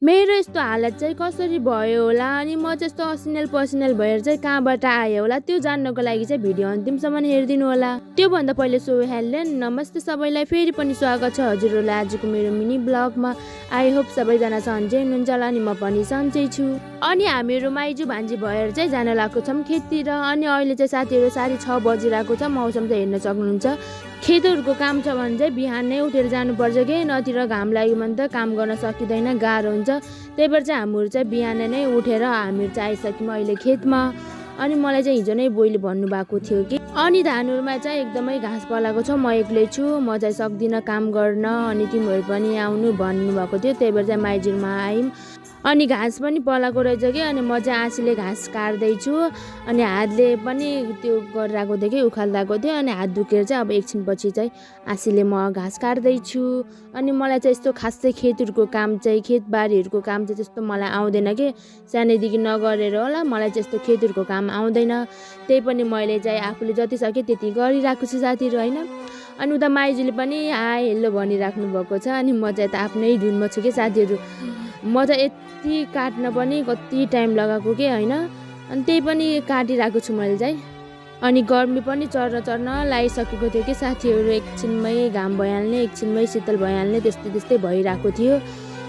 मेरो यस्तो हालत चाहिँ कसरी भयो होला अनि म जस्तो असिनेल पसिनेल भएर चाहिँ कहाँबाट आयो होला त्यो जान्नको लागि चाहिँ भिडियो अन्तिमसम्म हेरिदिनु होला। त्योभन्दा पहिले सो हेलो नमस्ते सबैलाई, फेरि पनि स्वागत छ हजुरहरूलाई आजको मेरो मिनी ब्लगमा। आई होप सबैजना सन्चै हुनुहुन्छ होला अनि म पनि सन्चै छु। अनि हामीहरू माइजू भान्जी भएर चाहिँ जान लागेको छौँ खेततिर। अनि अहिले चाहिँ साथीहरू 6:30 बजिरहेको छ, मौसम चाहिँ हेर्न सक्नुहुन्छ। खेतहरूको काम छ भने चाहिँ बिहानै उठेर जानुपर्छ कि नतिर घाम लाग्यो भने त काम गर्न सकिँदैन, गाह्रो हुन्छ। त्यही भएर चाहिँ हामीहरू चाहिँ बिहान नै उठेर हामीहरू चाहिँ आइसक्यौँ अहिले खेतमा। अनि मलाई चाहिँ हिजो नै बोइले भन्नुभएको थियो कि अनि धानहरूमा चाहिँ एकदमै घाँस पलाएको छ, म एक्लै छु, म चाहिँ सक्दिनँ काम गर्न, अनि तिमीहरू पनि आउनु भन्नुभएको थियो। त्यही भएर चाहिँ माइजूमा आयौँ। अनि घाँस पनि पलाएको रहेछ कि अनि म चाहिँ आँसीले घाँस काट्दैछु अनि हातले पनि त्यो गरिरहेको थिएँ कि उखाल्दाको थियो। अनि हात दुखेर चाहिँ अब एकछिनपछि चाहिँ आँसीले म घाँस काट्दैछु। अनि मलाई चाहिँ यस्तो खासै खेतहरूको काम चाहिँ खेतबारीहरूको काम चाहिँ त्यस्तो मलाई आउँदैन कि, सानैदेखि नगरेर होला मलाई चाहिँ यस्तो खेतहरूको काम आउँदैन। त्यही पनि मैले चाहिँ आफूले जति सकेँ त्यति गरिरहेको छु साथीहरू, होइन। अनि उता माइजूले पनि हाई हेलो भनिराख्नु भएको छ। अनि म चाहिँ त आफ्नै धुनमा छु कि साथीहरू, म चाहिँ यति काट्न पनि कति टाइम लगाएको कि, होइन। अनि त्यही पनि काटिरहेको छु मैले चाहिँ। अनि गर्मी पनि चर्न लागिसकेको थियो कि साथीहरू, एकछिनमै घाम भइहाल्ने एकछिनमै शीतल भइहाल्ने त्यस्तै भइरहेको थियो।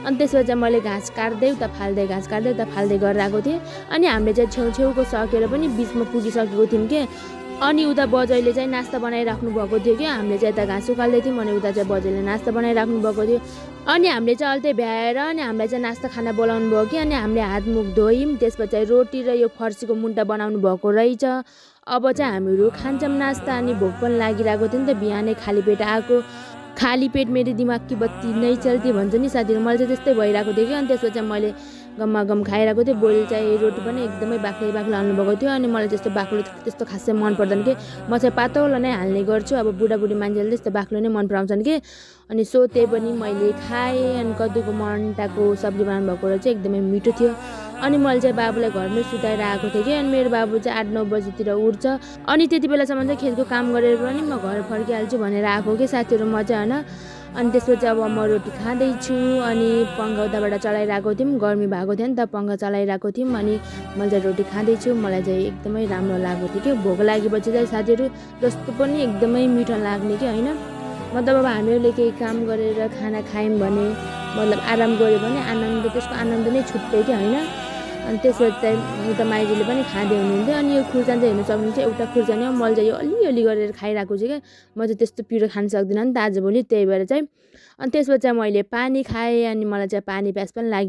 अनि त्यसपछि चाहिँ मैले घाँस काट्दै उता फाल्दै घाँस काट्दै उता फाल्दै गरिरहेको थिएँ। अनि हामीले चाहिँ छेउको सकेर पनि बिचमा पुगिसकेको थियौँ कि। अनि उता बजैले चाहिँ नास्ता बनाइराख्नु भएको थियो कि, हामीले चाहिँ यता घाँस उकाल्दै थियौँ अनि उता चाहिँ बजैले नास्ता बनाइराख्नु भएको थियो। अनि हामीले चाहिँ अल्टै भ्याएर अनि हामीलाई चाहिँ नास्ता खाना बोलाउनु भयो कि। अनि हामीले हात मुख धोयौँ, त्यसपछि रोटी र यो फर्सीको मुन्टा बनाउनु भएको रहेछ। अब चाहिँ हामीहरू खान्छौँ नास्ता। अनि भोक पनि लागिरहेको थियो नि त, बिहानै खाली पेट आएको, खाली पेट मेरो दिमाग कि बत्ती नै चल्ती भन्छ नि साथीहरू, मलाई चाहिँ त्यस्तै भइरहेको थियो कि। अनि त्यसपछि चाहिँ मैले गम्मा गम खाइरहेको थिएँ। बोइल चाहिँ रोटी पनि एकदमै बाक्लै हाल्नुभएको थियो। अनि मलाई त्यस्तो बाक्लो त्यस्तो खासै मन पर्दैन कि, म चाहिँ पातलो नै हाल्ने गर्छु। अब बुढाबुढी मान्छेले त्यस्तो बाक्लो नै मन पराउँछन् कि। अनि सो त्यही पनि मैले खाएँ। अनि कद्दुको मन्टाको सब्जी बनाउनु भएको रहेछ, एकदमै मिठो थियो। अनि मैले चाहिँ बाबुलाई घरमै सुताएर आएको थिएँ कि। अनि मेरो बाबु चाहिँ 8-9 बजीतिर उठ्छ। अनि त्यति बेलासम्म चाहिँ खेतको काम गरेर पनि म घर फर्किहाल्छु भनेर आएको कि साथीहरू म चाहिँ, होइन। अनि त्यसपछि अब म रोटी खाँदैछु। अनि पङ्खा उताबाट चलाइरहेको थियौँ, गर्मी भएको थियो नि त, पङ्खा चलाइरहेको थियौँ। अनि मैले चाहिँ रोटी खाँदैछु, मलाई चाहिँ एकदमै राम्रो लागेको थियो कि। भोक लागेपछि चाहिँ साथीहरू जस्तो पनि एकदमै मिठो लाग्ने कि, होइन। मतलब अब हामीहरूले केही काम गरेर खाना खायौँ भने, मतलब आराम गऱ्यो भने आनन्द, त्यसको आनन्द नै छुट्टै कि, होइन। अनि त्यसपछि चाहिँ उता माइजूले पनि खाँदै हुनुहुन्थ्यो। अनि यो खुर्सानी चाहिँ हेर्न सक्नुहुन्छ, एउटा खुर्सानी हो, मैले चाहिँ यो अलिअलि गरेर खाइरहेको छु क्या। म चाहिँ त्यस्तो पिरो खान सक्दिनँ नि त आजभोलि, त्यही भएर चाहिँ। अनि त्यसपछि चाहिँ मैले पानी खाएँ। अनि मलाई चाहिँ पानी प्यास पनि लाग्यो।